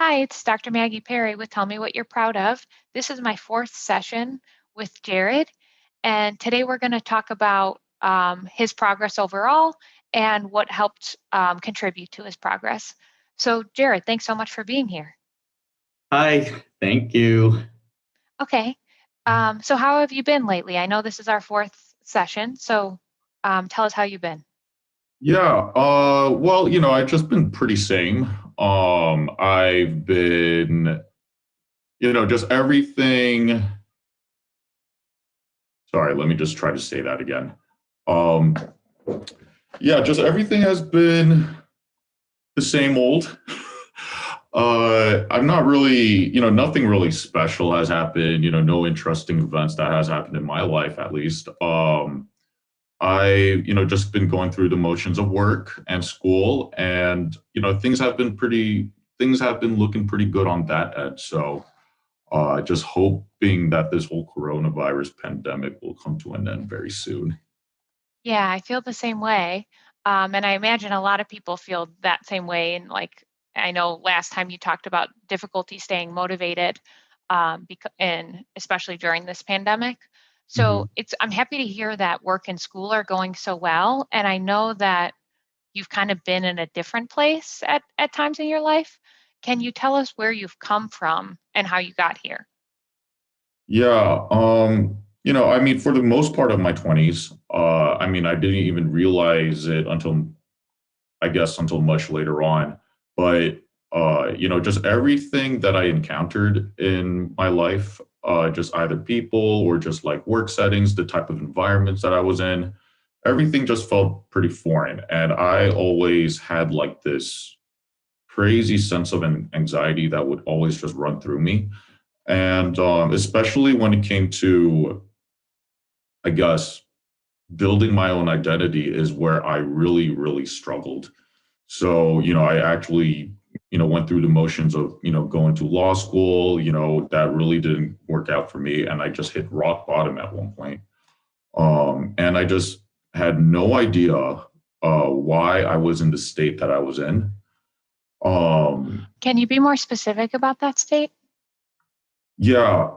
Hi, it's Dr. Maggie Perry with Tell Me What You're Proud Of. This is my fourth session with Jared, and today we're going to talk about his progress overall and what helped contribute to his progress. So, Jared, thanks so much for being here. Hi, thank you. Okay, so how have you been lately? I know this is our fourth session, so tell us how you've been. Yeah, well, I've just been pretty same. I've been, just everything. Sorry, let me just try to say that again. Um, yeah, just everything has been the same old. I'm not really, nothing really special has happened, no interesting events that has happened in my life at least. I, just been going through the motions of work and school, and things have been looking pretty good on that end. So, just hoping that this whole coronavirus pandemic will come to an end very soon. Yeah, I feel the same way. And I imagine a lot of people feel that same way. And like, I know last time you talked about difficulty staying motivated, and especially during this pandemic. So Mhm. I'm happy to hear that work and school are going so well. And I know that you've kind of been in a different place at times in your life. Can you tell us where you've come from and how you got here? Yeah, I mean, for the most part of my 20s, I mean, I didn't even realize it until I guess until much later on. But just everything that I encountered in my life, just either people or just like work settings, the type of environments that I was in, everything just felt pretty foreign. And I always had like this crazy sense of anxiety that would always just run through me. And especially when it came to, I guess, building my own identity is where I really, really struggled. So, I actually, went through the motions of, going to law school, that really didn't work out for me. And I just hit rock bottom at one point. And I just had no idea why I was in the state that I was in. Um, Can you be more specific about that state? yeah,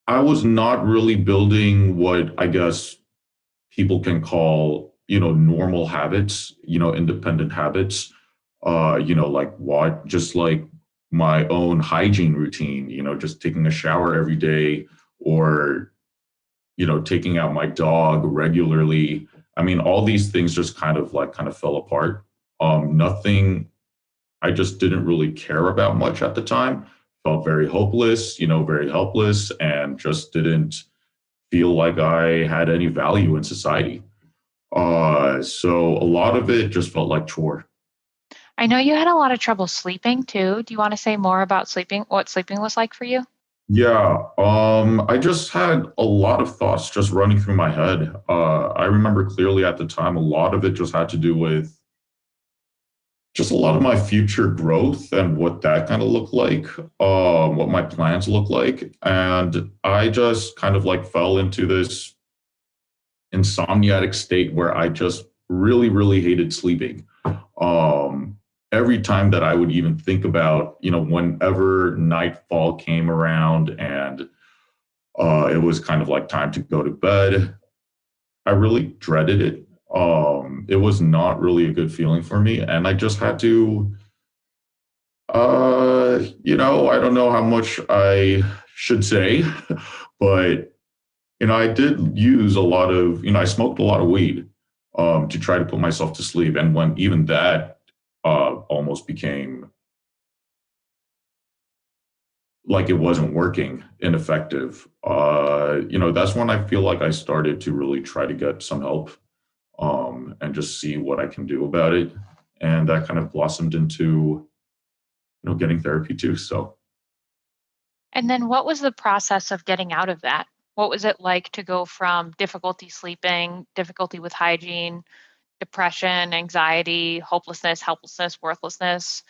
I was not really building what I guess people can call, normal habits, independent habits, like what, just like my own hygiene routine, just taking a shower every day or, taking out my dog regularly. I mean, all these things just kind of fell apart. Nothing, I just didn't really care about much at the time. Felt very hopeless, very helpless, and just didn't feel like I had any value in society. So a lot of it just felt like chore. I know you had a lot of trouble sleeping too. Do you want to say more about sleeping, what sleeping was like for you? Yeah, I just had a lot of thoughts just running through my head. I remember clearly at the time, a lot of it just had to do with just a lot of my future growth and what that kind of looked like, what my plans look like. And I just kind of like fell into this insomniatic state where I just really, really hated sleeping. Um, every time that I would even think about, whenever nightfall came around and it was kind of like time to go to bed, I really dreaded it. It was not really a good feeling for me. And I just had to, I don't know how much I should say, but I did use a lot of, I smoked a lot of weed to try to put myself to sleep. And when even that almost became like it wasn't working, ineffective, that's when I feel like I started to really try to get some help and just see what I can do about it. And that kind of blossomed into, getting therapy too. So, And then what was the process of getting out of that? What was it like to go from difficulty sleeping, difficulty with hygiene, depression, anxiety, hopelessness, helplessness, worthlessness,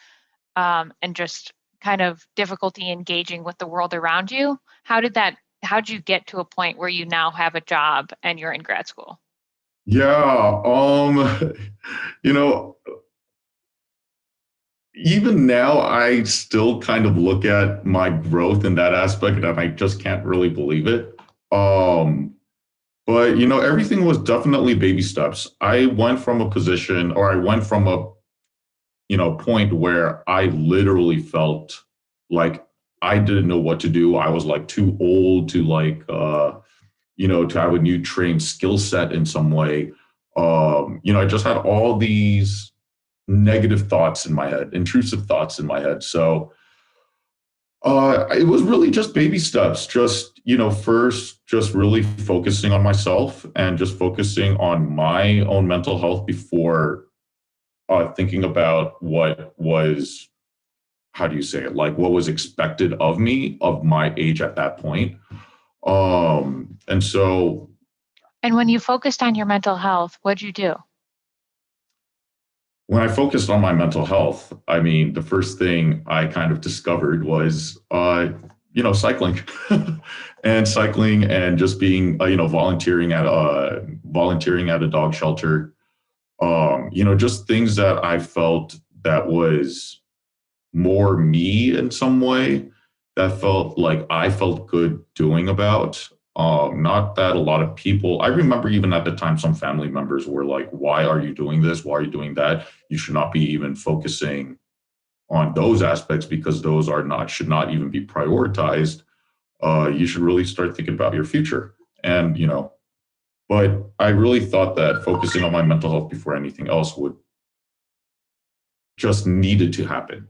and just kind of difficulty engaging with the world around you? How did you get to a point where you now have a job and you're in grad school? yeah, you know, even now, I still kind of look at my growth in that aspect, and I just can't really believe it. Um, but everything was definitely baby steps. I went from a position, or I went from a point where I literally felt like I didn't know what to do. I was like too old to to have a new trained skill set in some way. I just had all these negative thoughts in my head, intrusive thoughts in my head. So it was really just baby steps. Just first, just really focusing on myself and just focusing on my own mental health before thinking about what was, how do you say it, like what was expected of me of my age at that point. And so And when you focused on your mental health, what'd you do? when I focused on my mental health, I mean, the first thing I kind of discovered was, cycling, and cycling, and just being, volunteering at a dog shelter. Just things that I felt that was more me in some way, that felt like I felt good doing about. Not that a lot of people, I remember even at the time, some family members were like, why are you doing this? Why are you doing that? You should not be even focusing on those aspects because those should not even be prioritized. You should really start thinking about your future. And, but I really thought that focusing on my mental health before anything else would just needed to happen.